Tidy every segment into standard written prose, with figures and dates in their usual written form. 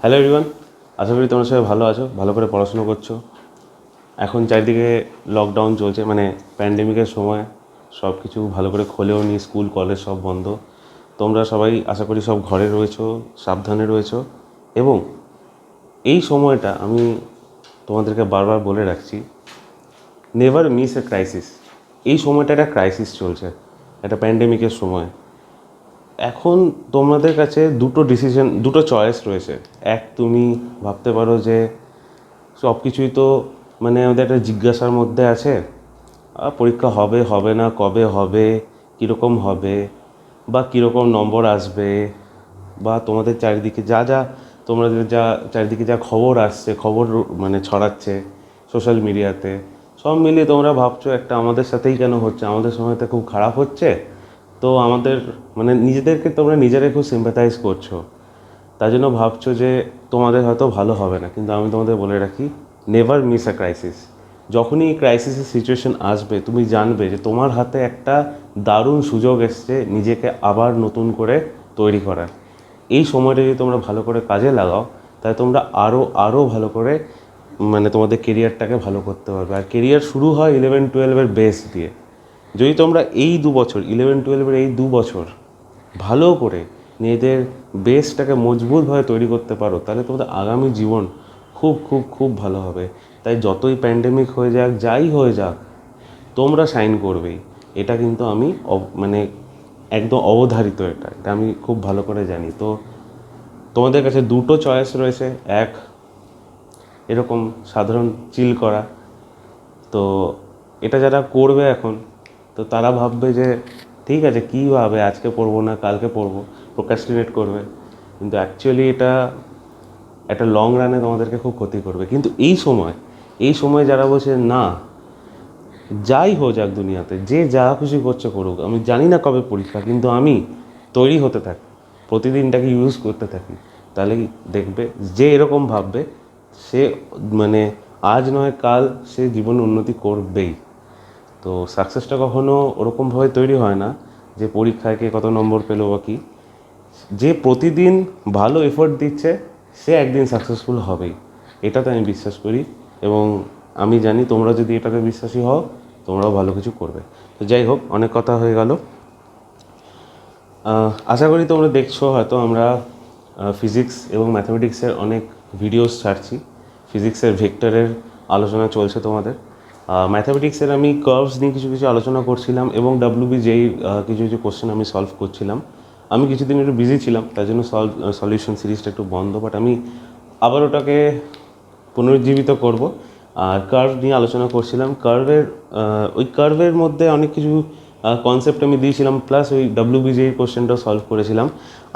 Hello everyone, আশা করি তোমরা সবাই ভালো আছো, ভালো করে পড়াশুনো করছো। এখন চারিদিকে লকডাউন চলছে, মানে প্যান্ডেমিকের সময় সব কিছু ভালো করে খোলেও নি, স্কুল কলেজ সব বন্ধ। তোমরা সবাই আশা করি সব ঘরে রয়েছো, সাবধানে রয়েছো। এবং এই সময়টা আমি তোমাদেরকে বারবার বলে রাখছি, নেভার মিস এ ক্রাইসিস। এই সময়টা একটা ক্রাইসিস চলছে, একটা প্যান্ডেমিকের সময়। এখন তোমাদের কাছে দুটো চয়েস রয়েছে। এক, তুমি ভাবতে পারো যে সব কিছুই তো মানে আমাদের একটা জিজ্ঞাসার মধ্যে আছে, পরীক্ষা হবে হবে না, কবে হবে, কীরকম হবে, বা কীরকম নম্বর আসবে, বা তোমাদের চারিদিকে যা চারিদিকে যা খবর আসছে, খবর মানে ছড়াচ্ছে সোশ্যাল মিডিয়াতে, সব মিলিয়ে তোমরা ভাবছো একটা আমাদের সাথেই কেন হচ্ছে, আমাদের সময়টা খুব খারাপ হচ্ছে। তো আমাদের মানে নিজেদেরকে তোমরা নিজেরাই খুব সিম্প্যাথাইজ করছো, তাই জন্য ভাবছো যে তোমাদের হয়তো ভালো হবে না। কিন্তু আমি তোমাদের বলে রাখি, নেভার মিস আ ক্রাইসিস। যখনই এই ক্রাইসিসের সিচুয়েশন আসবে, তুমি জানবে যে তোমার হাতে একটা দারুণ সুযোগ এসছে নিজেকে আবার নতুন করে তৈরি করার। এই সময়টা যদি তোমরা ভালো করে কাজে লাগাও, তাহলে তোমরা আরও ভালো করে মানে তোমাদের কেরিয়ারটাকে ভালো করতে পারবে। আর কেরিয়ার শুরু হয় 11-12 বেস দিয়ে। যদি তোমরা এই 2 বছর 11-12 এই 2 বছর ভালো করে নিজেদের বেসটাকে মজবুতভাবে তৈরি করতে পারো, তাহলে তোমাদের আগামী জীবন খুব খুব খুব ভালো হবে। তাই যতই প্যান্ডেমিক হয়ে যাক, যাই হয়ে যাক, তোমরা সাইন করবেই। এটা কিন্তু আমি মানে একদম অবধারিত, এটা আমি খুব ভালো করে জানি। তো তোমাদের কাছে দুটো চয়েস রয়েছে। এক, এরকম সাধারণ চিল করা। তো এটা যারা করবে এখন, তো তারা ভাববে যে ঠিক আছে, কী ভাবে আজকে পড়বো না, কালকে পড়বো, প্রোক্রাস্টিনেট করবে। কিন্তু অ্যাকচুয়ালি এটা একটা লং রানে তোমাদেরকে খুব ক্ষতি করবে। কিন্তু এই সময় যারা বলছে না, যাই হো যাক দুনিয়াতে, যে যা খুশি করছে করুক, আমি জানি না কবে পরীক্ষা, কিন্তু আমি তৈরি হতে থাকি, প্রতিদিনটাকে ইউজ করতে থাকি, তাহলে দেখবে যে এরকম ভাববে সে মানে আজ নয় কাল সে জীবনে উন্নতি করবেই। তো সাকসেসটা কখনো ওরকমভাবে তৈরি হয় না যে পরীক্ষায় কে কত নম্বর পেলো বা কী। যে প্রতিদিন ভালো এফোর্ট দিচ্ছে সে একদিন সাকসেসফুল হবেই, এটাতে আমি বিশ্বাস করি। এবং আমি জানি তোমরা যদি এটাতে বিশ্বাসী হও, তোমরাও ভালো কিছু করবে। তো যাই হোক, অনেক কথা হয়ে গেল। আশা করি তোমরা দেখছো, হয়তো আমরা ফিজিক্স এবং ম্যাথামেটিক্সের অনেক ভিডিওস ছাড়ছি। ফিজিক্সের ভেক্টরের আলোচনা চলছে তোমাদের। ম্যাথামেটিক্সের আমি কার্ভস নিয়ে কিছু কিছু আলোচনা করছিলাম, এবং WBJEE কিছু কিছু কোশ্চেন আমি সলভ করছিলাম। আমি কিছুদিন একটু বিজি ছিলাম, তাই জন্য সলিউশন সিরিজটা একটু বন্ধ, বাট আমি আবার ওটাকে পুনরুজ্জীবিত করব। আর কার্ভ নিয়ে আলোচনা করছিলাম। ওই কার্ভের মধ্যে অনেক কিছু কনসেপ্ট আমি দিয়েছিলাম, প্লাস ওই WBJEE কোশ্চেনটাও সলভ করেছিলাম।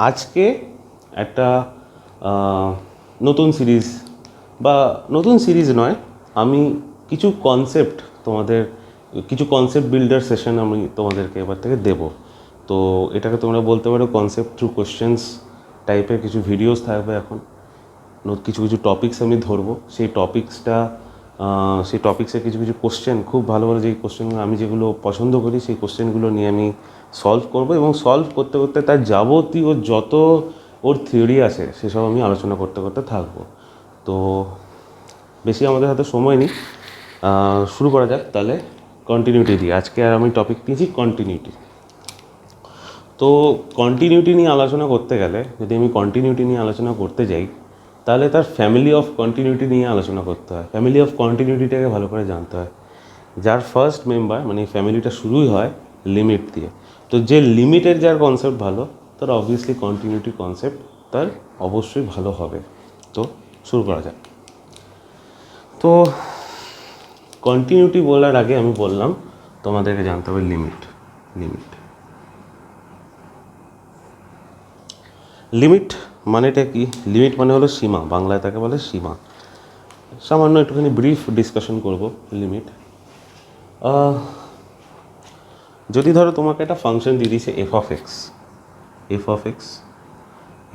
আজকে একটা নতুন সিরিজ নয়, আমি কিছু কনসেপ্ট বিল্ডার সেশন আমি তোমাদেরকে এবার থেকে দেবো। তো এটাকে তোমরা বলতে পারো কনসেপ্ট থ্রু কোশ্চেন্স টাইপের কিছু ভিডিওস থাকবে। এখন কিছু কিছু টপিকস আমি ধরবো, সেই টপিক্সের কিছু কিছু কোশ্চেন, খুব ভালো ভালো যেই কোশ্চেনগুলো আমি যেগুলো পছন্দ করি, সেই কোশ্চেনগুলো নিয়ে আমি সলভ করবো। এবং সলভ করতে করতে তার যাবতীয় যত ওর থিওরি আছে সেসব আমি আলোচনা করতে করতে থাকবো। তো বেশি আমাদের হাতে সময় নেই, শুরু করা যাক তাহলে কন্টিনিউটি দিয়ে। আজকে আর আমি টপিক নিয়েছি কন্টিনিউটি। তো কন্টিনিউটি নিয়ে আলোচনা করতে গেলে, যদি আমি কন্টিনিউটি নিয়ে আলোচনা করতে যাই, তাহলে তার ফ্যামিলি অফ কন্টিনিউটি নিয়ে আলোচনা করতে হয়। ফ্যামিলি অফ কন্টিনিউটিটাকে ভালো করে জানতে হয়। যার ফার্স্ট মেম্বার, মানে এই ফ্যামিলিটা শুরুই হয় লিমিট দিয়ে। তো যে লিমিটের যার কনসেপ্ট ভালো, তার অবভিয়াসলি কন্টিনিউটি কনসেপ্ট তার অবশ্যই ভালো হবে। তো শুরু করা যাক। তো কন্টিনিউটি বলার আগে আমি বললাম তোমাদেরকে জানতে হবে লিমিট মানেটা কি? লিমিট মানে হলো সীমা, বাংলায় তাকে বলে সীমা। সামান্য একটুখানি ব্রিফ ডিসকাশন করব লিমিট। যদি ধরো তোমাকে একটা ফাংশন দিয়ে দিয়েছে এফ অফ এক্স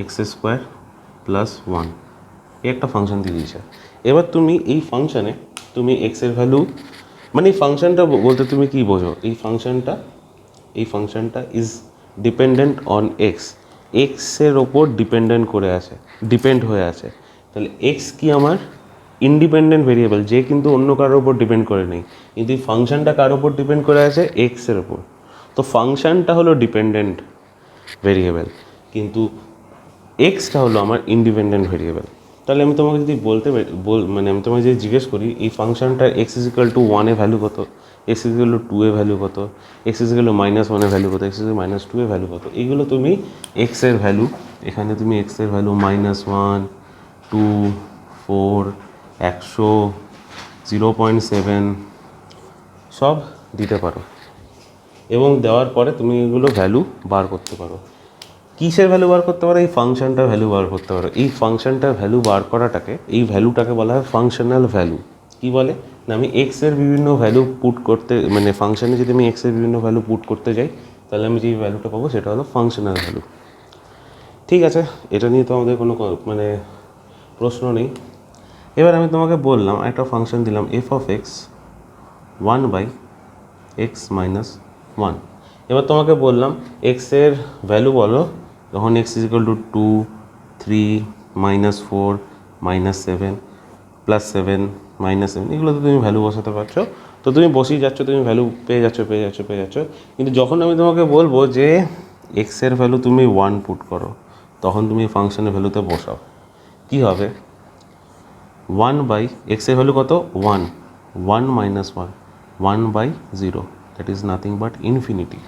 x² + 1, এই একটা ফাংশন দিয়ে দিয়েছে। এবার তুমি এই ফাংশানে তুমি এক্সের ভ্যালু, মানে এই ফাংশনটা বলতে তুমি কী বোঝো? এই ফাংশনটা ইজ ডিপেন্ডেন্ট অন এক্সের ওপর ডিপেন্ড হয়ে আছে। তাহলে এক্স কি আমার ইন্ডিপেন্ডেন্ট ভেরিয়েবল, যে কিন্তু অন্য কারোর উপর ডিপেন্ড করে নেই, কিন্তু এই ফাংশনটা কার উপর ডিপেন্ড করে আছে, এক্সের উপর। তো ফাংশনটা হলো ডিপেন্ডেন্ট ভেরিয়েবল, কিন্তু এক্সটা হলো আমার ইন্ডিপেন্ডেন্ট ভেরিয়েবল। তাহলে আমি তোমাকে যদি মানে আমি তোমাকে যদি জিজ্ঞেস করি এই ফাংশনটার এক্স ইজ ইকুয়াল টু 1 এ ভ্যালু কত, এক্স ইজ ইকুয়াল টু 2 এ ভ্যালু কত, এক্স ইজ ইকুয়াল টু -1 এ ভ্যালু কত, এক্স ইজ -2 এ ভ্যালু কত, এইগুলো তুমি এক্সের ভ্যালু, এখানে তুমি এক্সের ভ্যালু -1, 2, 4, 100, 0.7 সব দিতে পারো, এবং দেওয়ার পরে তুমি এগুলো ভ্যালু বার করতে পারো। কিসের ভ্যালু বার করতে পারো, এই ফাংশনটার ভ্যালু বার করতে পারো। এই ফাংশনটার ভ্যালু বার করাটাকে, এই ভ্যালুটাকে বলা হয় ফাংশনাল ভ্যালু। কি বলে না, আমি এক্সের বিভিন্ন ভ্যালু পুট করতে, মানে ফাংশনে যদি আমি এক্সের বিভিন্ন ভ্যালু পুট করতে যাই, তাহলে আমি যে ভ্যালুটা পাবো সেটা হলো ফাংশনাল ভ্যালু। ঠিক আছে, এটা নিয়ে তো আমাদের কোনো মানে প্রশ্ন নেই। এবার আমি তোমাকে বললাম একটা ফাংশন দিলাম এফ অফ এক্স 1/x-1। এবার তোমাকে বললাম এক্সের ভ্যালু বলো যখন এক্স ইজ ইকুয়াল টু 2, 3, -4, -7, +7, -7, এগুলো তো তুমি ভ্যালু বসাতে পারছো। তো তুমি বসিয়ে যাচ্ছ, তুমি ভ্যালু পেয়ে যাচ্ছ। কিন্তু যখন আমি তোমাকে বলবো যে এক্সের ভ্যালু তুমি 1 পুট করো, তখন তুমি ফাংশনের ভ্যালুতে বসাও, কি হবে 1/x-এর ভ্যালু কত 1, 1 - 1, 1/0, that is nothing but infinity.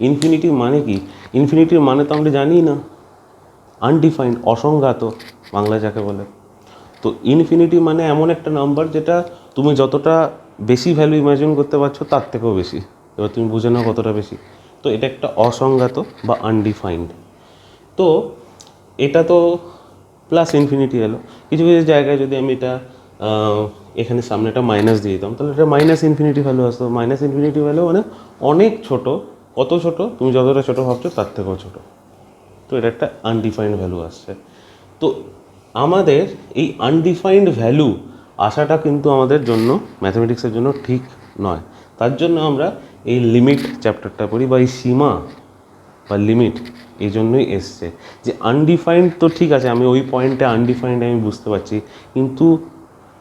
Infinity মানে কি, ইনফিনিটির মানে তো আমরা জানি না, আনডিফাইন্ড, অসংজ্ঞাত বাংলা যাকে বলে। তো ইনফিনিটি মানে এমন একটা নাম্বার যেটা তুমি যতটা বেশি ভ্যালু ইমাজিন করতে পারছো তার থেকেও বেশি। এবার তুমি বুঝে নাও কতটা বেশি। তো এটা একটা অসংজ্ঞাত বা আনডিফাইন্ড। তো এটা তো প্লাস ইনফিনিটি এলো। কিছু কিছু জায়গায় যদি আমি এটা এখানে সামনে একটা মাইনাস দিয়ে দিতাম, তাহলে এটা মাইনাস ইনফিনিটি ভ্যালু আসতো। মাইনাস ইনফিনিটি ভ্যালু মানে অনেক ছোট, কত ছোট, তুমি যতটা ছোট ভাবছো তার থেকেও ছোট। তো এটা একটা আনডিফাইন্ড ভ্যালু আসছে। তো আমাদের এই আনডিফাইন্ড ভ্যালু আসাটা কিন্তু আমাদের জন্য, ম্যাথমেটিক্সের জন্য ঠিক নয়। তার জন্য আমরা এই লিমিট চ্যাপ্টারটা পড়ি, বা এই সীমা বা লিমিট এই জন্যই এসছে। যে আনডিফাইন্ড তো ঠিক আছে, আমি ওই পয়েন্টে আনডিফাইন্ড আমি বুঝতে পারছি, কিন্তু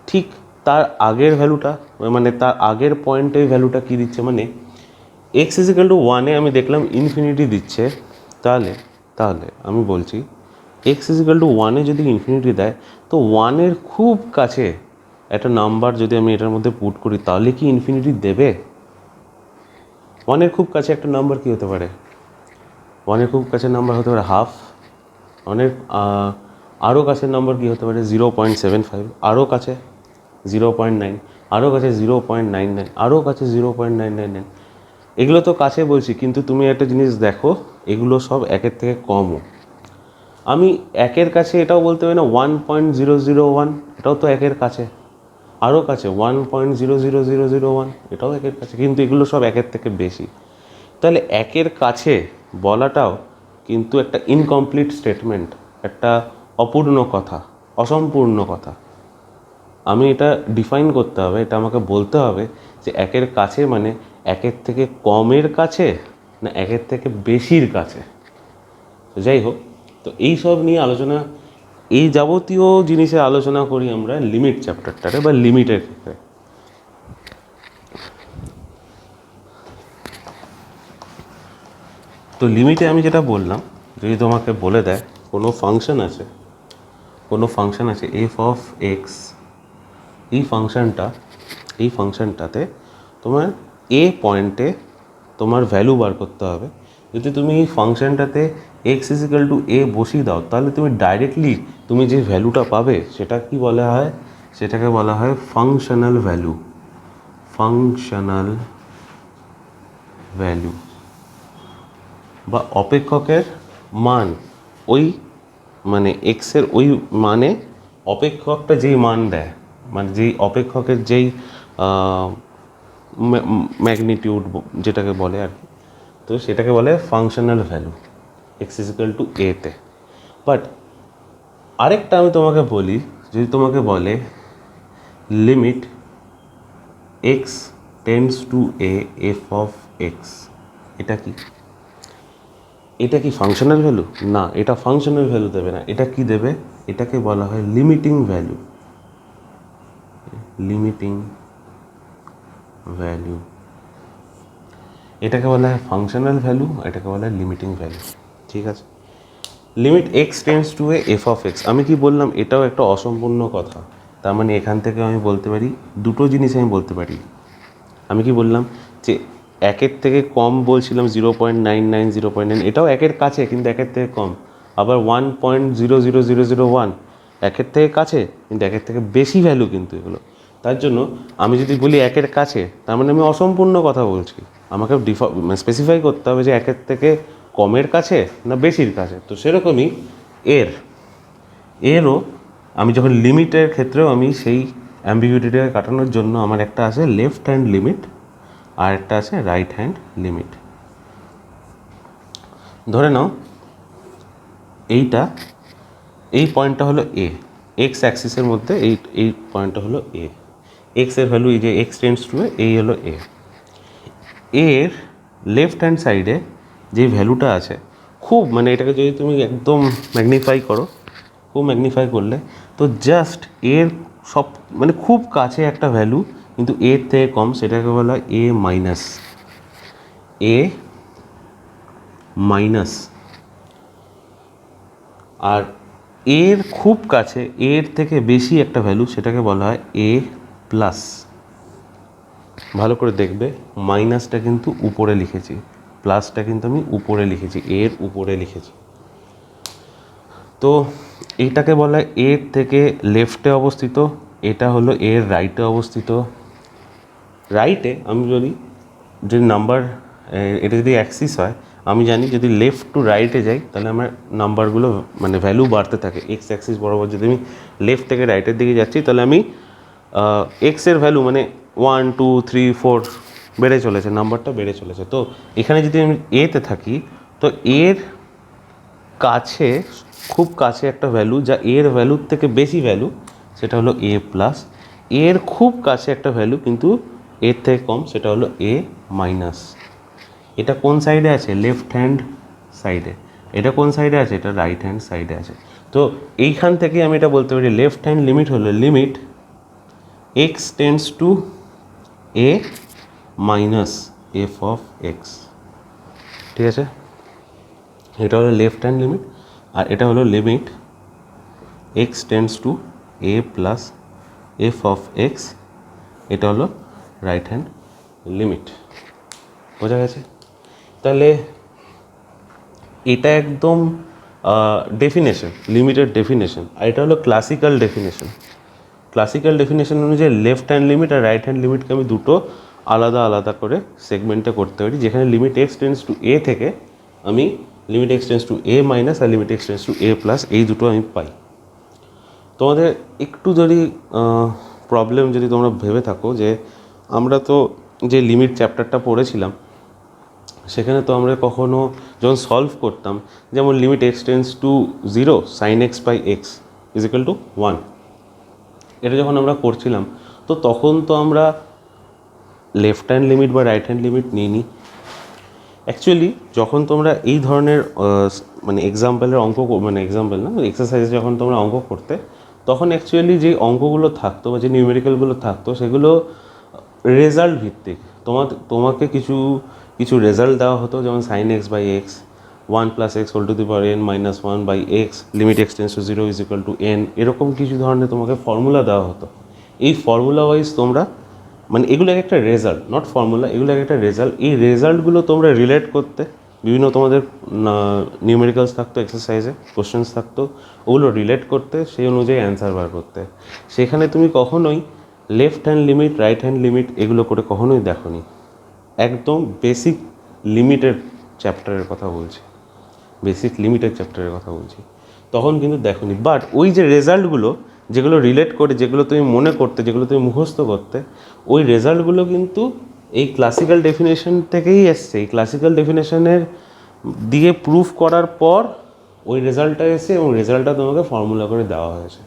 ঠিক তার আগের ভ্যালুটা, মানে তার আগের পয়েন্টে ভ্যালুটা কী দিচ্ছে, মানে এক্স ইজ ইকুয়াল টু 1-এ আমি দেখলাম ইনফিনিটি দিচ্ছে, তাহলে আমি বলছি এক্স ইজ ইকুয়াল টু 1-এ যদি ইনফিনিটি দেয়, তো 1-এর খুব কাছে একটা নাম্বার যদি আমি এটার মধ্যে পুট করি, তাহলে কি ইনফিনিটি দেবে? 1-এর খুব কাছে একটা নাম্বার কী হতে পারে? 1-এর খুব কাছের নাম্বার হতে পারে হাফ। অনেক আরও কাছের নাম্বার কী হতে পারে? 0.75, আরও কাছে 0.9, আরও কাছে 0.99, আরও কাছে 0.999। এগুলো তো কাছে বলছি, কিন্তু তুমি একটা জিনিস দেখো, এগুলো সব একের থেকে কমও। আমি একের কাছে এটাও বলতে পারি না 1.0001, এটাও তো একের কাছে। আরও কাছে 1.00001, এটাও একের কাছে, কিন্তু এগুলো সব একের থেকে বেশি। তাহলে একের কাছে বলাটাও কিন্তু একটা ইনকমপ্লিট স্টেটমেন্ট, একটা অপূর্ণ কথা, অসম্পূর্ণ কথা। আমি এটা ডিফাইন করতে হবে, এটা আমাকে বলতে হবে যে একের কাছে মানে একের থেকে কমের কাছে না একের থেকে বেশির কাছে। তো যাই হোক, তো এই সব নিয়ে আলোচনা, এই যাবতীয় জিনিসের আলোচনা করি আমরা লিমিট চ্যাপ্টারটাতে বা লিমিটের ক্ষেত্রে। তো লিমিটে আমি যেটা বললাম, যদি তোমাকে বলে দেয় কোনো ফাংশন আছে এফ অফ এক্স, এই ফাংশনটাতে তোমার এ পয়েন্টে তোমার ভ্যালু বার করতে হবে। যদি তুমি এই ফাংশনটাতে এক্স ইজ ইকুয়াল টু এ বসিয়ে দাও, তাহলে তুমি ডাইরেক্টলি তুমি যে ভ্যালুটা পাবে সেটা কি বলা হয়? সেটাকে বলা হয় ফাংশনাল ভ্যালু। বা অপেক্ষকের মান, ওই মানে এক্সের ওই মানে অপেক্ষকটা যেই মান দেয়, মানে যেই অপেক্ষকের যেই ম্যাগনিটিউড যেটাকে বলে আর কি, তো সেটাকে বলে functional value x is equal two এতে। বাট আরেকটা আমি তোমাকে বলি, যদি তোমাকে বলে limit X tends to A F of x, এটা কি? এটা কি ফাংশনাল ভ্যালু? না, এটা ফাংশনাল ভ্যালু দেবে না। এটা কি দেবে? এটাকে বলা হয় লিমিটিং ভ্যালু। লিমিটিং ভ্যালু, এটাকে বলা হয় ফাংশনাল ভ্যালু, এটাকে বলা হয় লিমিটিং ভ্যালু। ঠিক আছে, limit x tends to A F of x. আমি কি বললাম? এটাও একটা অসম্পূর্ণ কথা। তার মানে এখান থেকে আমি বলতে পারি দুটো জিনিস আমি বলতে পারি। আমি কি বললাম? যে একের থেকে কম বলছিলাম 0.99, 0.9, এটাও একের কাছে কিন্তু একের থেকে কম। আবার 1.00001 একের থেকে কাছে কিন্তু একের থেকে বেশি ভ্যালু কিন্তু এগুলো। তার জন্য আমি যদি বলি একের কাছে, তার মানে আমি অসম্পূর্ণ কথা বলছি। আমাকে স্পেসিফাই করতে হবে যে একের থেকে কমের কাছে না বেশির কাছে। তো সেরকমই এরও আমি যখন লিমিটের ক্ষেত্রেও আমি সেই অ্যাম্বিগুইটিটাকে কাটানোর জন্য আমার একটা আছে লেফট হ্যান্ড লিমিট আর একটা আছে রাইট হ্যান্ড লিমিট। ধরে নাও এই পয়েন্টটা হলো এ, এক্স অ্যাক্সিসের মধ্যে এই পয়েন্টটা হলো এ। এক্সের ভ্যালু এই যে এক্স টেন্ডস টু এই হলো এ। এর লেফট হ্যান্ড সাইডে যে ভ্যালুটা আছে, খুব মানে এটাকে যদি তুমি একদম ম্যাগনিফাই করো, খুব ম্যাগনিফাই করলে তো জাস্ট এর সব মানে খুব কাছে একটা ভ্যালু কিন্তু এর থেকে কম, সেটাকে বলা হয় এ মাইনাস। আর এর খুব কাছে এর থেকে বেশি একটা ভ্যালু, সেটাকে বলা হয় এ প্লাস। ভালো করে দেখবে, মাইনাসটা কিন্তু উপরে লিখেছি, প্লাসটা কিন্তু আমি উপরে লিখেছি, এর উপরে লিখেছি। তো এইটাকে বলা হয় এর থেকে লেফটে অবস্থিত, এটা হলো এর রাইটে অবস্থিত। রাইটে আমি যদি নাম্বার, এটা যদি অ্যাক্সিস হয়, আমি জানি যদি লেফট টু রাইটে যাই তাহলে আমার নাম্বারগুলো মানে ভ্যালু বাড়তে থাকে। এক্স অ্যাক্সিস বরাবর যদি আমি লেফট থেকে রাইটের দিকে যাচ্ছি তাহলে আমি এক্সের ভ্যালু মানে 1, 2, 3, 4 বেড়ে চলেছে, নাম্বারটা বেড়ে চলেছে। তো এখানে যদি আমি এতে থাকি তো এর কাছে, খুব কাছে একটা ভ্যালু যা এর ভ্যালুর থেকে বেশি ভ্যালু, সেটা হলো এ প্লাস। এর খুব কাছে একটা ভ্যালু কিন্তু এর থেকে কম, সেটা হলো এ মাইনাস। এটা কোন সাইডে আছে? লেফট হ্যান্ড সাইডে। এটা কোন সাইডে আছে? এটা রাইট হ্যান্ড সাইডে আছে। তো এইখান থেকে আমি এটা বলতে পারি লেফট হ্যান্ড লিমিট হলো limit X tends to A minus F of x. ঠিক আছে, এটা হলো লেফট হ্যান্ড লিমিট আর এটা হলো limit X tends to A plus F of x, এটা হলো রাইট হ্যান্ড লিমিট। বোঝা গেছে? তাহলে এটা একদম ডেফিনেশন, লিমিটের ডেফিনেশন। আর এটা হলো ক্লাসিক্যাল ডেফিনেশন। ক্লাসিক্যাল ডেফিনেশন অনুযায়ী লেফট হ্যান্ড লিমিট আর রাইট হ্যান্ড লিমিটকে আমি দুটো আলাদা আলাদা করে সেগমেন্টে করতে পারি, যেখানে limit X tends to A থেকে আমি limit X tends to A minus আর limit X tends to A plus এই দুটো আমি পাই। তোমাদের একটু যদি প্রবলেম যদি তোমরা ভেবে থাকো যে আমরা তো যে লিমিট চ্যাপ্টারটা পড়েছিলাম সেখানে তো আমরা কখনো যখন সলভ করতাম, যেমন limit x tends to 0 sine X by X is equal to 1, এটা যখন আমরা করছিলাম তো তখন তো আমরা লেফট হ্যান্ড লিমিট বা রাইট হ্যান্ড লিমিট নিইনি। অ্যাকচুয়ালি যখন তোমরা এই ধরনের মানে এক্সাম্পলের অঙ্ক, মানে এক্সাম্পল না এক্সারসাইজে যখন তোমরা অঙ্ক করতে, তখন অ্যাকচুয়ালি যে অঙ্কগুলো থাকতো বা যে নিউমেরিক্যালগুলো থাকতো সেগুলো রেজাল্ট ভিত্তিক। তোমাকে কিছু রেজাল্ট দেওয়া হতো, যেমন sine X by X, 1 plus X whole to the power n minus 1 by X, limit x tends to 0 is equal to n, এরকম কিছু ধরনের তোমাকে ফর্মুলা দেওয়া হতো। এই ফর্মুলা ওয়াইজ তোমরা মানে এগুলো একটা রেজাল্ট, নট ফর্মুলা, এগুলো একটা রেজাল্ট। এই রেজাল্টগুলো তোমরা রিলেট করতে বিভিন্ন তোমাদের নিউমেরিক্যালস থাকতো, এক্সারসাইজে কোশ্চেন্স থাকতো, ওগুলো রিলেট করতে, সেই অনুযায়ী অ্যান্সার বার করতে। সেখানে তুমি কখনোই left hand limit, right hand limit এগুলো করে কখনোই দেখোনি। একদম বেসিক লিমিটের চ্যাপ্টারের কথা বলছি, বেসিক লিমিটের চ্যাপ্টারের কথা বলছি, তখন কিন্তু দেখোনি। বাট ওই যে রেজাল্টগুলো যেগুলো রিলেট করে, যেগুলো তুমি মনে করতে, যেগুলো তুমি মুখস্থ করতে, ওই রেজাল্টগুলো কিন্তু এই ক্লাসিক্যাল ডেফিনেশন থেকেই এসছে। এই ক্লাসিক্যাল ডেফিনেশনের দিয়ে প্রুফ করার পর ওই রেজাল্টটা এসে এবং রেজাল্টটা তোমাকে ফর্মুলা করে দেওয়া হয়েছে।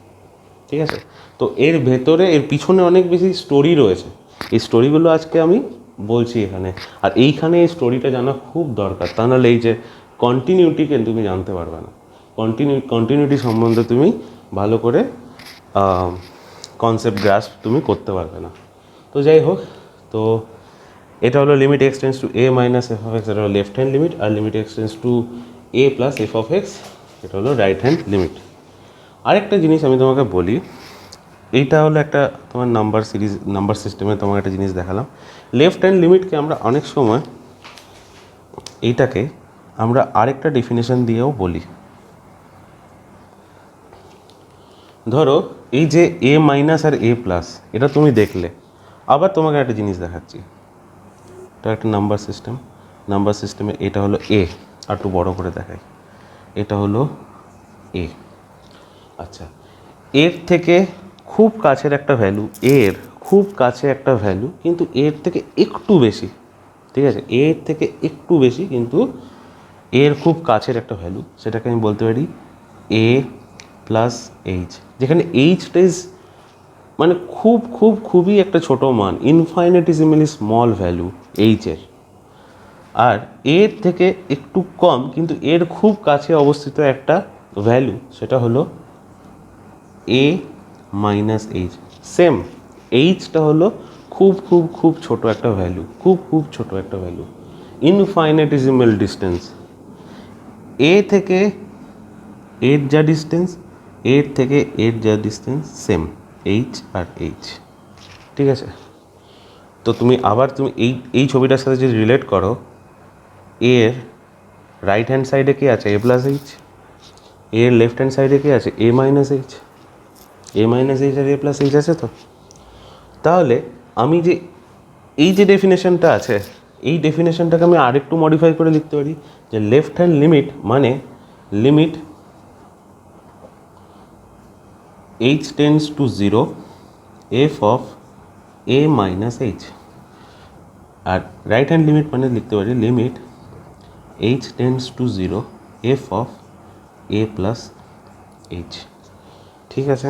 ঠিক আছে, তো এর ভেতরে এর পিছনে অনেক বেশি স্টোরি রয়েছে। এই স্টোরিগুলো আজকে আমি বলছি এখানে, আর এইখানে এই স্টোরিটা জানা খুব দরকার। তা নাহলে এই যে কন্টিনিউটি কিন্তু তুমি জানতে পারবে না। কন্টিনিউটি সম্বন্ধে তুমি ভালো করে কনসেপ্ট গ্রাস্প তুমি করতে পারবে না। তো যাই হোক, তো এটা হলো limit x tends to A minus F of x, এটা হলো লেফট হ্যান্ড লিমিট। আর limit x tends to A plus F of x, এটা হলো রাইট হ্যান্ড লিমিট। আরেকটা জিনিস আমি তোমাকে বলি, এইটা হলো একটা তোমার নাম্বার সিস্টেমে তোমাকে একটা জিনিস দেখালাম। লেফট হ্যান্ড লিমিটকে আমরা অনেক সময় এইটাকে আমরা আরেকটা ডেফিনেশন দিয়েও বলি। ধরো এই যে এ মাইনাস আর এ প্লাস, এটা তুমি দেখলে, আবার তোমাকে একটা জিনিস দেখাচ্ছি। এটা একটা নাম্বার সিস্টেমে এটা হলো এ, আর একটু বড় করে দেখাই, এটা হলো এ। আচ্ছা, এর থেকে খুব কাছের একটা ভ্যালু, এর খুব কাছে একটা ভ্যালু কিন্তু এর থেকে একটু বেশি, ঠিক আছে, এর থেকে একটু বেশি কিন্তু এর খুব কাছের একটা ভ্যালু, সেটাকে আমি বলতে পারি এ প্লাস এইচ, যেখানে এইচটা ইজ মানে খুবই একটা ছোট মান, ইনফাইনিটিসিমালি স্মল ভ্যালু এইচের। আর এর থেকে একটু কম কিন্তু এর খুব কাছে অবস্থিত একটা ভ্যালু, সেটা হলো এ মাইনাস এইচ। সেম, এইচটা হলো খুব ছোট একটা ভ্যালু, খুব ছোট একটা ভ্যালু, ইনফাইনিটিসিমাল ডিস্টেন্স। এ থেকে এর যা ডিস্টেন্স, এর থেকে এর যা distance same, H R H, ঠিক আছে। তো তুমি এই ছবিটার সাথে যদি রিলেট করো, এর রাইট হ্যান্ড সাইডে কে আছে, এ প্লাস এইচ, এর লেফট হ্যান্ড সাইডে কে আছে, এ মাইনাস এইচ, এ মাইনাস এইচ আর এ প্লাস এইচ আছে। তো তাহলে আমি যে এই যে ডেফিনেশনটা আছে, এই ডেফিনেশনটাকে আমি আরেকটু মডিফাই করে লিখতে পারি যে লেফট হ্যান্ড লিমিট মানে limit h tends to 0 f of a minus H. আর রাইট হ্যান্ড লিমিট মানে লিখতে পারি limit h tends to 0 f of a plus H. ঠিক আছে,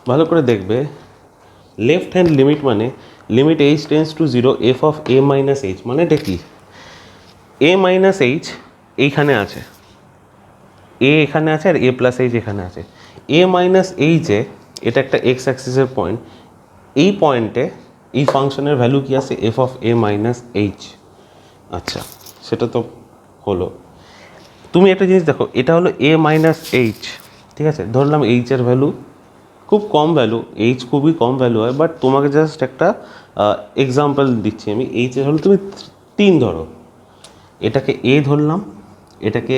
ভালো করে দেখবে, লেফট হ্যান্ড লিমিট মানে limit h tends to 0 f of a minus H, মানে এটা কি, a মাইনাস এইচ এইখানে আছে, এ এখানে আছে আর এ প্লাস এইচ এখানে আছে। এ মাইনাস এইচে এটা একটা এক্স অ্যাক্সিসের পয়েন্ট, এই পয়েন্টে এই ফাংশনের ভ্যালু কি আছে, F of A minus H. আচ্ছা, সেটা তো হলো। তুমি একটা জিনিস দেখো, এটা হলো এ মাইনাস এইচ, ঠিক আছে, ধরলাম এইচের ভ্যালু খুব কম ভ্যালু, এইচ খুবই কম ভ্যালু হয়, বাট তোমাকে জাস্ট একটা এক্সাম্পল দিচ্ছি আমি। এইচের ভ্যালু তুমি 3 ধরো, এটাকে এ ধরলাম, এটাকে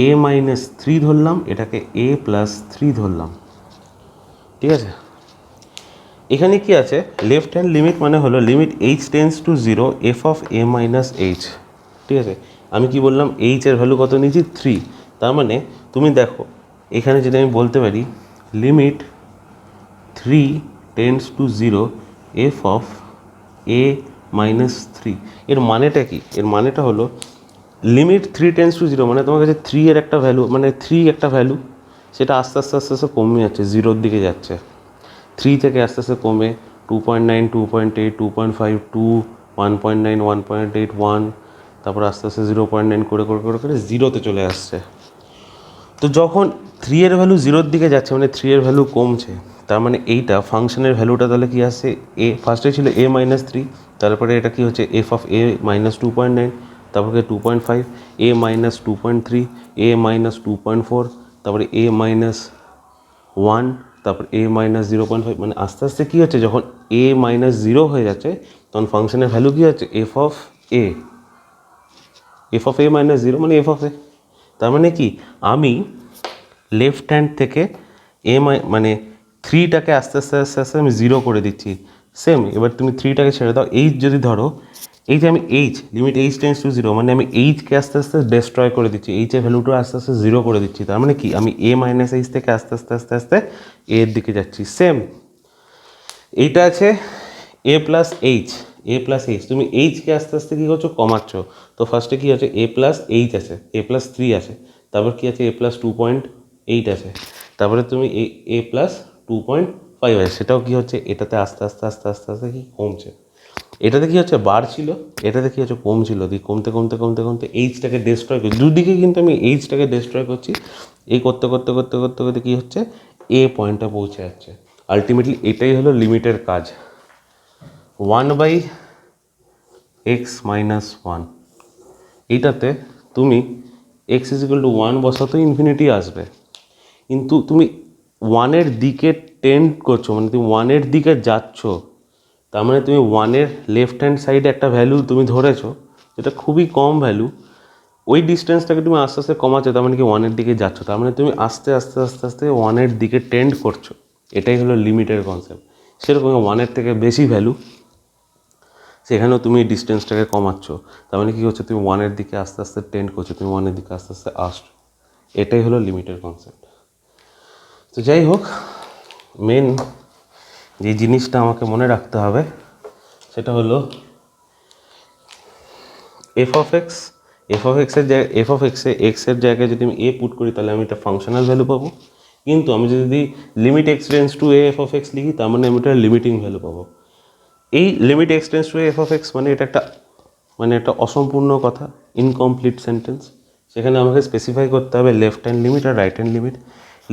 এ মাইনাস 3 ধরলাম, এটাকে এ প্লাস 3 ধরলাম, ঠিক আছে। এখানে কি আছে, লেফট হ্যান্ড লিমিট মানে হলো limit h tends to 0 F of A minus H, ঠিক আছে। আমি কি বললাম, এইচের ভ্যালু কত নিয়েছি, 3। তার মানে তুমি দেখো এখানে যদি আমি বলতে পারি limit 3 tense to 0 F of A minus 3, এর মানেটা কি, এর মানেটা হলো লিমিট 3 টেন্স টু 0 মানে তোমার কাছে 3 এর একটা ভ্যালু, মানে 3 একটা ভ্যালু, সেটা আস্তে আস্তে কমে যাচ্ছে, 0-র দিকে যাচ্ছে। 3 থেকে আস্তে আস্তে কমে 2.9, 2.8, 2.5, 2, 1.9, 1.8, 1, তারপর আস্তে আস্তে 0.9 করে 0-তে চলে আসছে। তো যখন 3 এর ভ্যালু 0-র দিকে যাচ্ছে মানে 3 এর ভ্যালু কমছে, তার মানে এইটা ফাংশনের ভ্যালুটা তাহলে কি আসছে, এ ফার্স্টে ছিল এ মাইনাস 3, তারপরে এটা কি হচ্ছে এফ অফ এ মাইনাস 2.9, তারপরে 2.5, এ মাইনাস 2.3, এ মাইনাস 2.4, তারপরে এ মাইনাস 1, তারপর এ মাইনাস 0.5, মানে আস্তে আস্তে কী হচ্ছে, যখন এ মাইনাস 0 হয়ে যাচ্ছে তখন ফাংশনের ভ্যালু কী হচ্ছে, এফ অফ এ মাইনাস 0 মানে এফ অফ এ। তার মানে কি, আমি লেফট হ্যান্ড থেকে মানে 3টাকে আস্তে আস্তে আমি 0 করে দিচ্ছি। সেম, এবার তুমি 3টাকে ছেড়ে দাও, এইচ যদি ধরো, এই যে আমি H limit h tends to 0 মানে আমি এইচকে আস্তে আস্তে ডেস্ট্রয় করে দিচ্ছি, এইচের ভ্যালুটা আস্তে আস্তে 0 করে দিচ্ছি। তার মানে কি, আমি এ মাইনাস এইচ থেকে আস্তে আস্তে এর দিকে যাচ্ছি। সেম, এইটা আছে এ প্লাস এইচ, তুমি এইচকে আস্তে আস্তে কী করছো, কমাচ্ছ। তো ফার্স্টে কী আছে, এ প্লাস এইচ আছে, এ প্লাস 3 আছে, তারপর কী আছে, এ প্লাস 2.8 আছে, তারপরে তুমি এ প্লাস 2.5 আছে, সেটাও কী হচ্ছে, এটাতে আস্তে আস্তে কি কমছে। এটাতে কি হচ্ছে বার ছিল, এটাতে কি হচ্ছে কম ছিল, দিয়ে কমতে কমতে কমতে কমতে এইচটাকে ডিস্ট্রয় করছি, দুদিকে কিন্তু আমি এইচটাকে ডিস্ট্রয় করছি। এই করতে করতে করতে করতে করতে কী হচ্ছে, এ পয়েন্টটা পৌঁছে যাচ্ছে। আলটিমেটলি এটাই হলো লিমিটের কাজ। 1/x-1, এইটাতে তুমি x=1 বসাতো ইনফিনিটি আসবে, কিন্তু তুমি ওয়ানের দিকে টেন্ড করছো, মানে তুমি ওয়ানের দিকে যাচ্ছ, তার মানে তুমি ওয়ানের লেফট হ্যান্ড সাইডে একটা ভ্যালু তুমি ধরেছো যেটা খুবই কম ভ্যালু, ওই ডিস্টেন্সটাকে তুমি আস্তে আস্তে কমাচ্ছো, তার মানে কি ওয়ানের দিকে যাচ্ছ, তার মানে তুমি আস্তে আস্তে আস্তে আস্তে ওয়ানের দিকে টেন্ড করছো। এটাই হলো লিমিটের কনসেপ্ট। সেরকম ওয়ানের থেকে বেশি ভ্যালু, সেখানেও তুমি ডিস্টেন্সটাকে কমাচ্ছ, তার মানে কী হচ্ছে, তুমি ওয়ানের দিকে আস্তে আস্তে টেন্ড করছো, তুমি ওয়ানের দিকে আস্তে আস্তে আসছো। এটাই হলো লিমিটের কনসেপ্ট। তো যাই হোক, মেন যে জিনিসটা আমাকে মনে রাখতে হবে সেটা হলো এক্সের জায়গায় যদি আমি এ পুট করি তাহলে আমি একটা ফাংশনাল ভ্যালু পাবো, কিন্তু আমি যদি limit X tends to A F of x লিখি তার মানে আমি একটা লিমিটিং ভ্যালু পাবো। এই limit X tends to A F of X মানে এটা একটা অসম্পূর্ণ কথা, ইনকমপ্লিট সেন্টেন্স। সেখানে আমাকে স্পেসিফাই করতে হবে লেফট হ্যান্ড লিমিট আর right hand limit.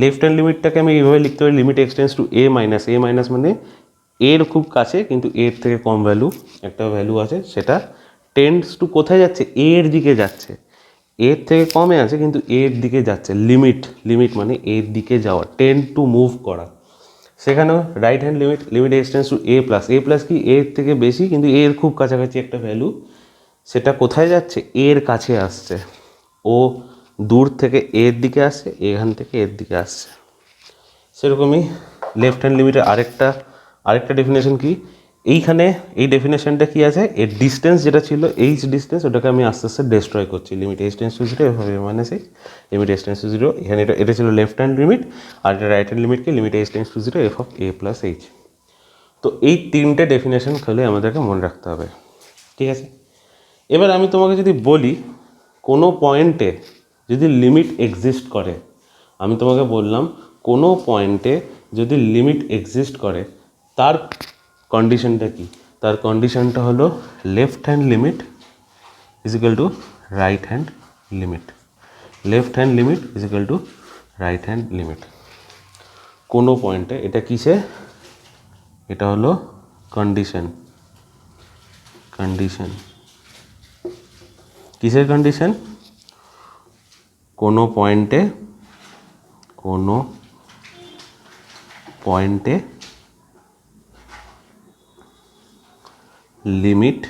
Left hand লিমিটটাকে আমি এইভাবে লিখতে পারি, limit X tends to A minus মানে এর খুব কাছে কিন্তু এর থেকে কম ভ্যালু একটা ভ্যালু আছে, সেটা টেন্ডস টু কোথায় যাচ্ছে, এর দিকে যাচ্ছে, এর থেকে কমে আছে কিন্তু এর দিকে যাচ্ছে। লিমিট মানে এর দিকে যাওয়া, টেন্ড টু মুভ করা। সেখানেও right hand limit x tends to A plus কি এর থেকে বেশি কিন্তু এর খুব কাছাকাছি একটা ভ্যালু, সেটা কোথায় যাচ্ছে, এর কাছে আসছে, ও দূর থেকে এর দিকে আসছে, এখান থেকে এর দিকে আসছে। সেরকমই লেফট হ্যান্ড লিমিটের আরেকটা ডেফিনেশন কি, এইখানে এই ডেফিনেশনটা কি আছে, এর ডিস্টেন্স যেটা ছিল এইচ ডিস্টেন্স, ওটাকে আমি আস্তে আস্তে ডিস্ট্রয় করছি। লিমিট এইচ টেন্ডস টু 0 এভাবে minus H, limit H tends to 0, এখানে এটা ছিল লেফট হ্যান্ড লিমিট, আর এটা রাইট হ্যান্ড লিমিটকে limit H tends to 0 F of A plus H. তো এই তিনটে ডেফিনেশন খেলে আমাদেরকে মনে রাখতে হবে, ঠিক আছে। এবার আমি তোমাকে যদি বলি কোনো পয়েন্টে যদি লিমিট এক্সিস্ট করে, আমি তোমাকে বললাম কোনো পয়েন্টে যদি লিমিট এক্সিস্ট করে তার কন্ডিশনটা কি, তার কন্ডিশনটা হলো left hand limit is equal to right hand limit, left hand limit is equal to right hand limit কোনো পয়েন্টে। এটা কিসে, এটা হলো কন্ডিশন কিসের কন্ডিশন, কোনো পয়েন্টে লিমিট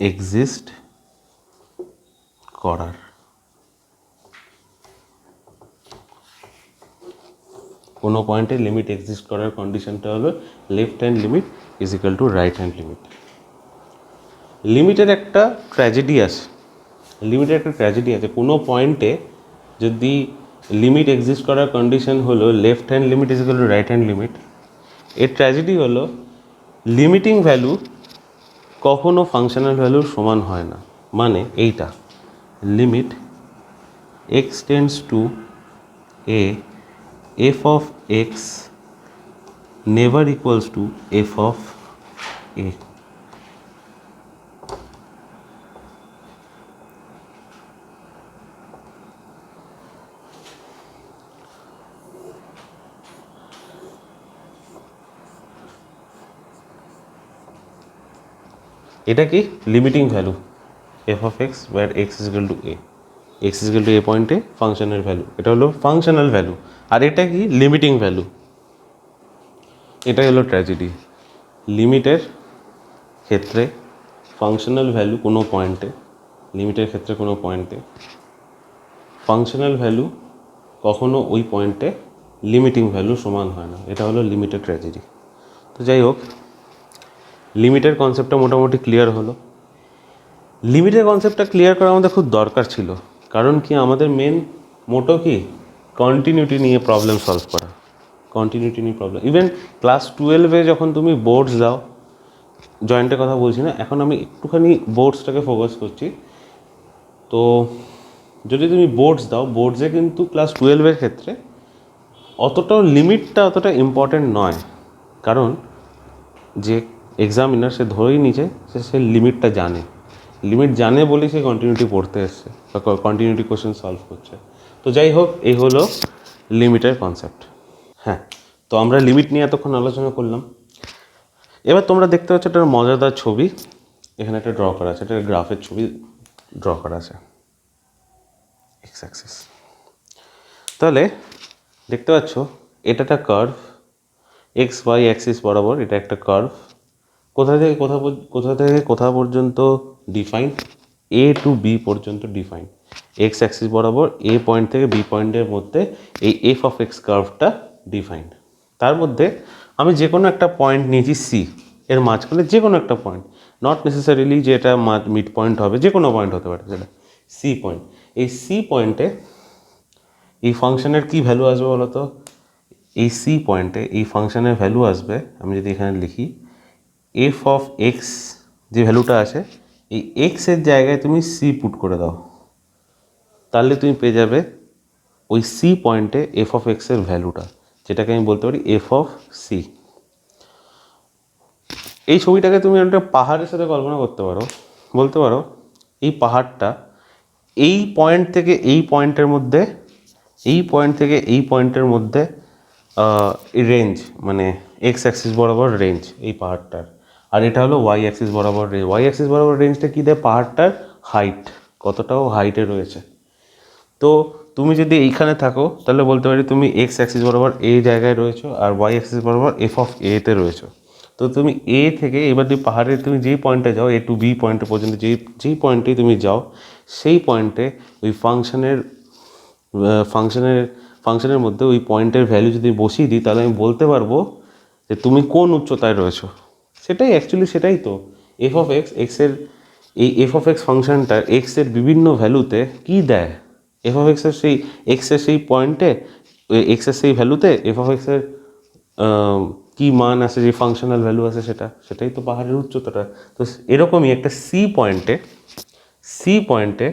এক্সিস্ট করার, কোনো পয়েন্টে লিমিট এক্সিস্ট করার কন্ডিশনটা হলো left hand limit is equal to right hand limit. লিমিটের একটা ট্র্যাজেডি আছে, কোনো পয়েন্টে যদি লিমিট এক্সিস্ট করার কন্ডিশন হলো left hand limit is equal to right hand limit, এর ট্র্যাজেডি হলো লিমিটিং ভ্যালু কখনো ফাংশনাল ভ্যালুর সমান হয় না। মানে এইটা, limit X tends to A F of X never equals to F of A. এটা কি limiting value F of X where x is equal to A, X is equal to A পয়েন্টে ফাংশনের ভ্যালু, এটা হলো functional value, আর এটা কি limiting value. এটাই হলো ট্র্যাজেডি, লিমিটের ক্ষেত্রে ফাংশনাল ভ্যালু কোনো পয়েন্টে, লিমিটের ক্ষেত্রে কোনো পয়েন্টে ফাংশনাল ভ্যালু কখনো ওই পয়েন্টে লিমিটিং ভ্যালু সমান হয় না, এটা হলো লিমিটের ট্র্যাজেডি। তো যাই হোক, লিমিটের কনসেপ্টটা মোটামুটি ক্লিয়ার হলো। লিমিটের কনসেপ্টটা ক্লিয়ার করা আমাদের খুব দরকার ছিল, কারণ কি আমাদের মেন মোটো কি কন্টিনিউটি নিয়ে প্রবলেম সলভ করা, ইভেন ক্লাস 12-এ যখন তুমি বোর্ডস দাও, জয়েন্টের কথা বলছি না, এখন আমি একটুখানি বোর্ডসটাকে ফোকাস করছি। তো যদি তুমি বোর্ডস দাও, বোর্ডসে কিন্তু ক্লাস 12-এর ক্ষেত্রে লিমিটটা অতটা ইম্পর্টেন্ট নয়, কারণ যে এক্সামিনার সে ধরেই নিচে সে লিমিটটা জানে, লিমিট জানে বলেই সে কন্টিনিউটি পড়তে এসছে বা কন্টিনিউটি কোশ্চেন সলভ করছে। তো যাই হোক, এই হলো লিমিটের কনসেপ্ট। হ্যাঁ, তো আমরা লিমিট নিয়ে এতক্ষণ আলোচনা করলাম। এবার তোমরা দেখতে পাচ্ছ একটা মজাদার ছবি এখানে একটা ড্র করা আছে, একটা গ্রাফের ছবি ড্র করা আছে এক্স অ্যাক্সিস। তাহলে দেখতে পাচ্ছ এটা একটা কার্ভ, এক্স ওয়াই অ্যাক্সিস বরাবর এটা একটা কার্ভ। কোথা থেকে কোথা পর্যন্ত ডিফাইন? এ টু বি পর্যন্ত ডিফাইন। এক্স অ্যাক্সিস বরাবর এ পয়েন্ট থেকে বি পয়েন্টের মধ্যে এই এফ অফ এক্স কার্ভটা ডিফাইন্ড। তার মধ্যে আমি যে কোনো একটা পয়েন্ট নিয়েছি সি, এর মাঝখানে যে কোনো একটা পয়েন্ট, নট নেসেসারিলি যে এটা মিড পয়েন্ট হবে, যে কোনো পয়েন্ট হতে পারে যেটা সি পয়েন্ট। এই সি পয়েন্টে এই ফাংশনের কী ভ্যালু আসবে বলো তো? এই সি পয়েন্টে এই ফাংশনের ভ্যালু আসবে, আমি যদি এখানে লিখি এফ অফ এক্স, যে ভ্যালুটা আছে এই এক্সের জায়গায় তুমি সি পুট করে দাও, তাহলে তুমি পেয়ে যাবে ওই সি পয়েন্টে এফ অফ এক্সের ভ্যালুটা, যেটাকে আমি বলতে পারি এফ অফ সি। এই ছবিটাকে তুমি একটা পাহাড়ের সাথে কল্পনা করতে পারো, বলতে পারো এই পাহাড়টা এই পয়েন্ট থেকে এই পয়েন্টের মধ্যে, এই পয়েন্ট থেকে এই পয়েন্টের মধ্যে রেঞ্জ, মানে এক্স অ্যাক্সিস বরাবর রেঞ্জ এই পাহাড়টার, আর এটা হলো ওয়াই অ্যাক্সিস বরাবর রেঞ্জ। ওয়াই অ্যাক্সিস বরাবর রেঞ্জটা কী দেয়? পাহাড়টার হাইট, কতটাও হাইটে রয়েছে। তো তুমি যদি এইখানে থাকো তাহলে বলতে পারি তুমি এক্স অ্যাক্সিস বরাবর এ জায়গায় রয়েছো আর ওয়াই অ্যাক্সিস বরাবর এফ অফ এতে রয়েছো। তো তুমি এ থেকে এবার তুমি পাহাড়ে তুমি যেই পয়েন্টে যাও, এ টু বি পয়েন্টে পর্যন্ত যেই পয়েন্টেই তুমি যাও, সেই পয়েন্টে ওই ফাংশনের মধ্যে ওই পয়েন্টের ভ্যালু যদি বসিয়ে দিই, তাহলে আমি বলতে পারবো যে তুমি কোন উচ্চতায় রয়েছো। সেটাই তো এফ অফ এক্স, এক্সের এই এফ অফ এক্স ফাংশনটা এক্সের বিভিন্ন ভ্যালুতে কি দেয়, এফ অফ এক্সের সেই পয়েন্টে, এক্সের সেই ভ্যালুতে এফ অফ এক্সের কী মান আছে, যে ফাংশনাল ভ্যালু আছে সেটাই তো পাহাড়ের উচ্চতাটা। তো এরকমই একটা সি পয়েন্টে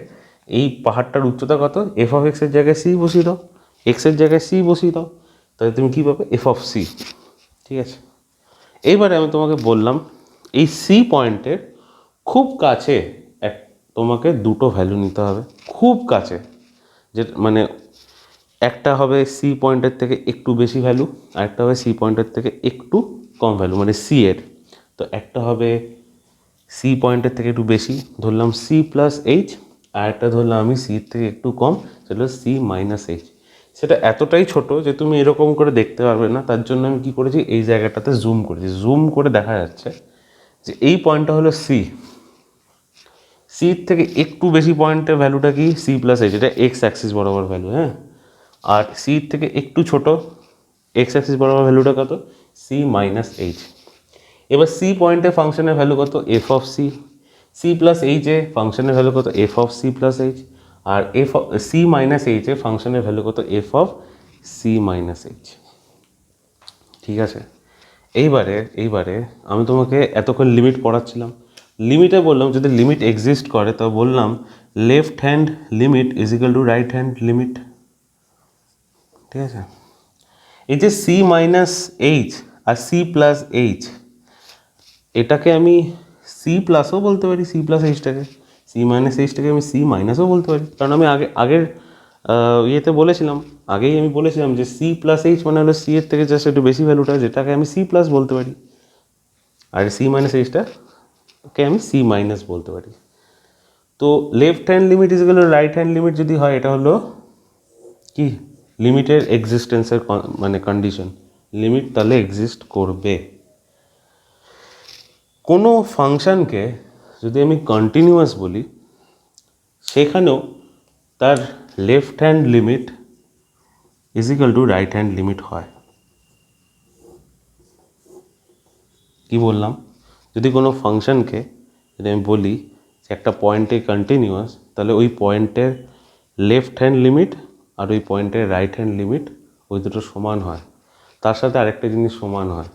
এই পাহাড়টার উচ্চতা কত? এফ অফ এক্সের জায়গায় সি বসিয়ে দাও, এক্সের জায়গায় সি বসিয়ে দাও, তাহলে তুমি কী পাবে? F of C. ঠিক আছে, এইবারে আমি তোমাকে বললাম এই সি পয়েন্টের খুব কাছে তোমাকে দুটো ভ্যালু নিতে হবে, খুব কাছে, যে মানে একটা হবে সি পয়েন্টের থেকে একটু বেশি ভ্যালু, আর একটা হবে সি পয়েন্টের থেকে একটু কম ভ্যালু, মানে সি এর। তো একটা হবে সি পয়েন্টের থেকে একটু বেশি, ধরলাম সি প্লাস এইচ, আর একটা ধরলাম আমি সির থেকে একটু কম, সেটা হলো সি মাইনাস এইচ। সেটা এতটাই ছোট যে তুমি এরকম করে দেখতে পারবে না, তার জন্য আমি কী করেছি, এই জায়গাটাতে জুম করেছি, জুম করে দেখা যাচ্ছে যে এই পয়েন্টটা হলো সি, সির থেকে একটু বেশি পয়েন্টের ভ্যালুটা কি? সি প্লাস এইচ, এটা এক্স অ্যাক্সিস বরাবর ভ্যালু। হ্যাঁ, আর সির থেকে একটু ছোট এক্স অ্যাক্সিস বরাবর ভ্যালুটা কত? C minus H. এবার সি পয়েন্টে ফাংশনের ভ্যালু কত? F of C. C plus এইচে ফাংশনের ভ্যালু কত? F of C plus H. আর এফ অফ সি মাইনাস এইচে ফাংশনের ভ্যালু কত? F of C minus H. ঠিক আছে, এইবারে আমি তোমাকে এতক্ষণ লিমিট পড়াচ্ছিলাম, লিমিটে বললাম যদি লিমিট এক্সিস্ট করে, তো বললাম left hand limit is equal to right hand limit. ঠিক আছে, এই যে সি মাইনাস এইচ আর সি প্লাস এইচ, এটাকে আমি সি প্লাসও বলতে পারি, সি প্লাস এইচটাকে, সি মাইনাস এইচটাকে আমি সি মাইনাসও বলতে পারি, কারণ আমি আগের ইয়েতে বলেছিলাম, আগেই আমি বলেছিলাম যে সি প্লাস এইচ মানে হলো সি এর থেকে জাস্ট একটু বেশি ভ্যালুটা, যেটাকে আমি সি প্লাস বলতে পারি, আর সি মাইনাস এইচটাকে আমি সি মাইনাস বলতে পারি। তো left hand limit is equal to right hand limit যদি হয়, এটা হলো কি লিমিটের এক্সিস্টেন্সের মানে কন্ডিশন, লিমিট তাহলে এক্সিস্ট করবে। কোনো ফাংশনকে যদি আমি কন্টিনিউয়াস বলি, সেখানেও তার left hand limit is equal to right hand limit হয়। কি বললাম? যদি কোনো ফাংশনকে যদি আমি বলি যে একটা পয়েন্টে কন্টিনিউয়াস, তাহলে ওই পয়েন্টের লেফট হ্যান্ড লিমিট আর ওই পয়েন্টের রাইট হ্যান্ড লিমিট ওই দুটো সমান হয়। তার সাথে আরেকটা জিনিস সমান হয়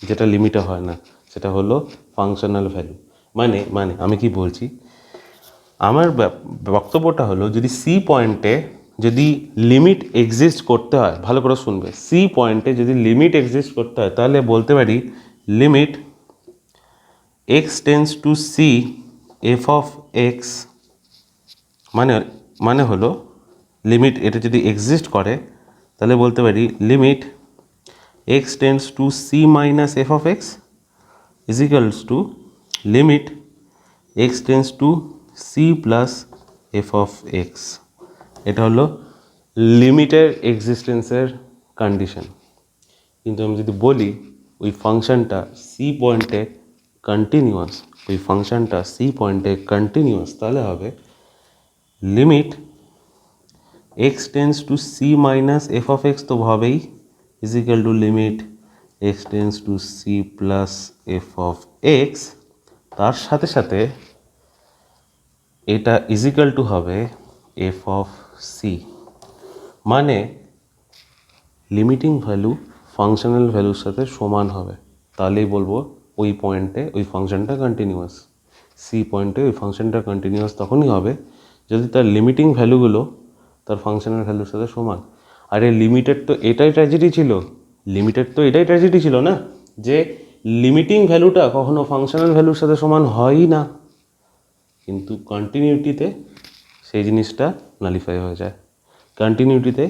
যেটা লিমিটে হয় না, সেটা হলো ফাংশনাল ভ্যালু। মানে আমি কি বলছি, আমার বক্তব্যটা হলো যদি সি পয়েন্টে যদি লিমিট এক্সিস্ট করতে হয়, ভালো করে শুনবে, সি পয়েন্টে যদি লিমিট এক্সিস্ট করতে হয়, তাহলে বলতে পারি limit x tends to C F of X মানে মানে হলো লিমিট, এটা যদি এক্সিস্ট করে তাহলে বলতে পারি limit x tends to C minus F of x is equals to limit x tends to C plus F of x. এটা হলো লিমিটের এক্সিস্টেন্সের কন্ডিশন। কিন্তু আমি যদি বলি ওই ফাংশনটা সি পয়েন্টে কন্টিনিউয়াস, ওই ফাংশনটা সি পয়েন্টে কন্টিনিউয়াস, তাহলে হবে limit x tends to C minus F of x তো হবেই, is equal to limit x tends to C plus F of x, তার সাথে সাথে এটা ইজ ইকুয়াল টু হবে এফ অফ সি। মানে লিমিটিং ভ্যালু ফাংশনাল ভ্যালুর সাথে সমান হবে, তাহলেই বলবো ওই পয়েন্টে ওই ফাংশনটা কন্টিনিউয়াস। সি পয়েন্টে ওই ফাংশনটা কন্টিনিউয়াস তখনই হবে যদি তার লিমিটিং ভ্যালুগুলো তার ফাংশনাল ভ্যালুর সাথে সমান। আর এই লিমিটেড তো এটাই ট্র্যাজেডি ছিল, লিমিটেড তো এটাই ট্র্যাজেডি ছিল না, যে লিমিটিং ভ্যালুটা কখনো ফাংশনাল ভ্যালুর সাথে সমান হয়ই না, কিন্তু কন্টিনিউটিতে সেই জিনিসটা নালিফাই হয়ে যায়। কন্টিনিউটিতে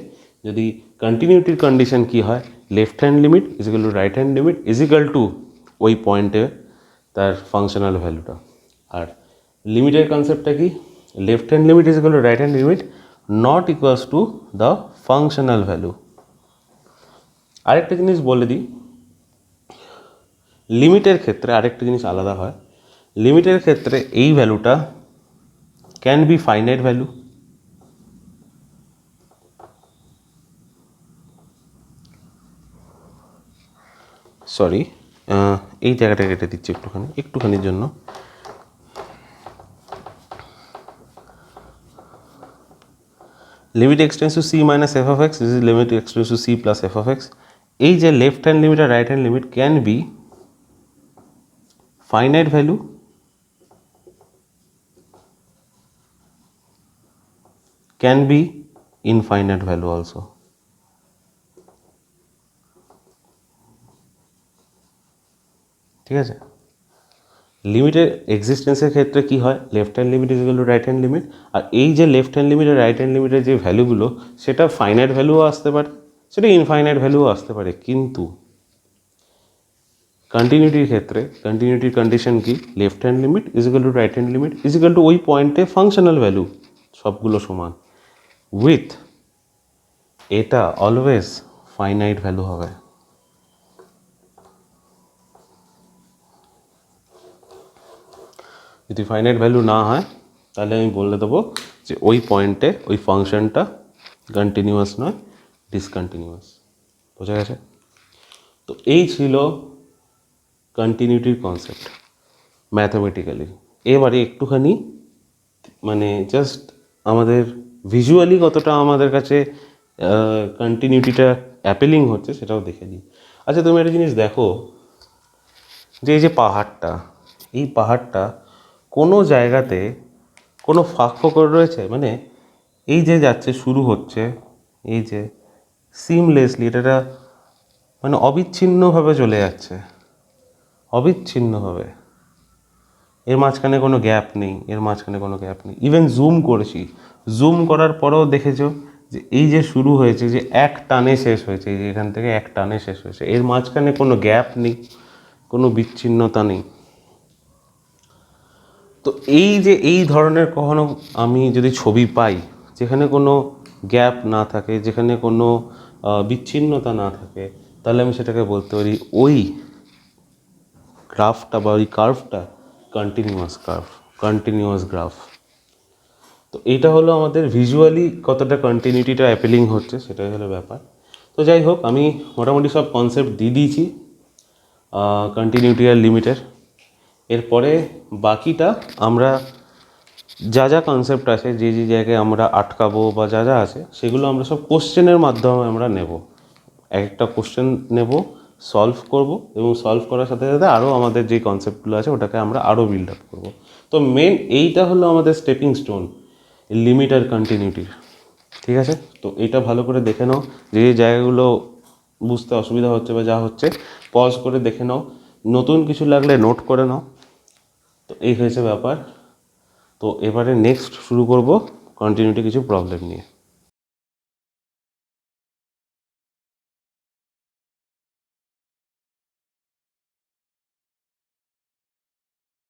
যদি কন্টিনিউটির কন্ডিশন কি হয়, left hand limit is equal to right hand limit is equal two ওই পয়েন্টে তার ফাংশনাল ভ্যালুটা। আর লিমিটের কনসেপ্টটা কি, left hand limit is equal to right hand limit not equals to the functional value. আরেকটা জিনিস বলে দিই, লিমিটের ক্ষেত্রে আরেকটা জিনিস আলাদা হয়। লিমিটের ক্ষেত্রে এই ভ্যালুটা can be finite value, sorry এই জায়গাটা কেটে দিচ্ছি একটুখানির জন্য। Limit x tends to C minus F of x is limit x tends to C plus F of X. এই যে লেফট হ্যান্ড লিমিট আর right hand limit can be finite value can be infinite value also. ঠিক আছে, লিমিটের এক্সিস্টেন্সের ক্ষেত্রে কি হয়, left hand limit is equal to right hand limit, আর এই যে লেফট হ্যান্ড লিমিট আর রাইট হ্যান্ড লিমিটের যে ভ্যালুগুলো সেটা ফাইনাইট ভ্যালুও আসতে পারে, সেটা ইনফাইনাইট ভ্যালুও আসতে পারে। কিন্তু কন্টিনিউটির ক্ষেত্রে কন্টিনিউটির কন্ডিশন কি, left hand limit is equal to right hand limit is equal two ওই পয়েন্টে ফাংশনাল ভ্যালু সবগুলো সমান, উইথ এটা অলওয়েজ ফাইনাইট ভ্যালু হবে। যদি ফাইনাইট ভ্যালু না হয় তাহলে আমি বলে দেবো যে ওই পয়েন্টে ওই ফাংশনটা কন্টিনিউয়াস নয়, ডিসকন্টিনিউয়াস। বোঝা গেছে? তো এই ছিল কন্টিনিউটির কনসেপ্ট ম্যাথামেটিক্যালি। এবারে একটুখানি মানে জাস্ট আমাদের ভিজুয়ালি কতটা আমাদের কাছে কন্টিনিউটিটা অ্যাপেলিং হচ্ছে সেটাও দেখে নিই। আচ্ছা, তুমি একটা জিনিস দেখো যে এই যে পাহাড়টা, এই পাহাড়টা কোনো জায়গাতে কোনো ফাঁক ফোকর রয়েছে, মানে এই যে যাচ্ছে শুরু হচ্ছে, এই যে সিমলেসলি এটা মানে অবিচ্ছিন্নভাবে চলে যাচ্ছে, অবিচ্ছিন্নভাবে, এর মাঝখানে কোনো গ্যাপ নেই, এর মাঝখানে কোনো গ্যাপ নেই। ইভেন জুম করেছি, জুম করার পরেও দেখেছো যে এই যে শুরু হয়েছে যে এক টানে শেষ হয়েছে, এই যে এখান থেকে এক টানে শেষ হয়েছে, এর মাঝখানে কোনো গ্যাপ নেই, কোনো বিচ্ছিন্নতা নেই। তো এই যে এই ধরনের কখনো আমি যদি ছবি পাই যেখানে কোনো গ্যাপ না থাকে, যেখানে কোনো বিচ্ছিন্নতা না থাকে, তাহলে আমি সেটাকে বলতে পারি ওই গ্রাফটা বা ওই কার্ভটা কন্টিনিউয়াস গ্রাফ। তো এইটা হলো আমাদের ভিজুয়ালি কতটা কন্টিনিউটিটা অ্যাপেলিং হচ্ছে, সেটাই হলো ব্যাপার। তো যাই হোক, আমি মোটামুটি সব কনসেপ্ট দিয়ে দিয়েছি কন্টিনিউটি আর লিমিটের। এরপরে বাকিটা আমরা যা যা কনসেপ্ট আছে, যে যে জায়গায় আমরা আটকাবো বা যা যা আছে, সেগুলো আমরা সব কোশ্চেনের মাধ্যমে আমরা নেব। এক একটা কোশ্চেন নেব, সলভ করব, এবং সলভ করার সাথে সাথে আরও আমাদের যে কনসেপ্টগুলো আছে ওটাকে আমরা আরও বিল্ড আপ করবো। তো মেন এইটা হলো আমাদের স্টেপিং স্টোন লিমিট আর কন্টিনিউটির। ঠিক আছে, তো এইটা ভালো করে দেখে নাও, যে যে জায়গাগুলো বুঝতে অসুবিধা হচ্ছে বা যা হচ্ছে পজ করে দেখে নাও, নতুন কিছু লাগলে নোট করে নাও, তো এই হয়েছে ব্যাপার। তো এবারে নেক্সট শুরু করব কন্টিনিউটি কিছু প্রবলেম নিয়ে।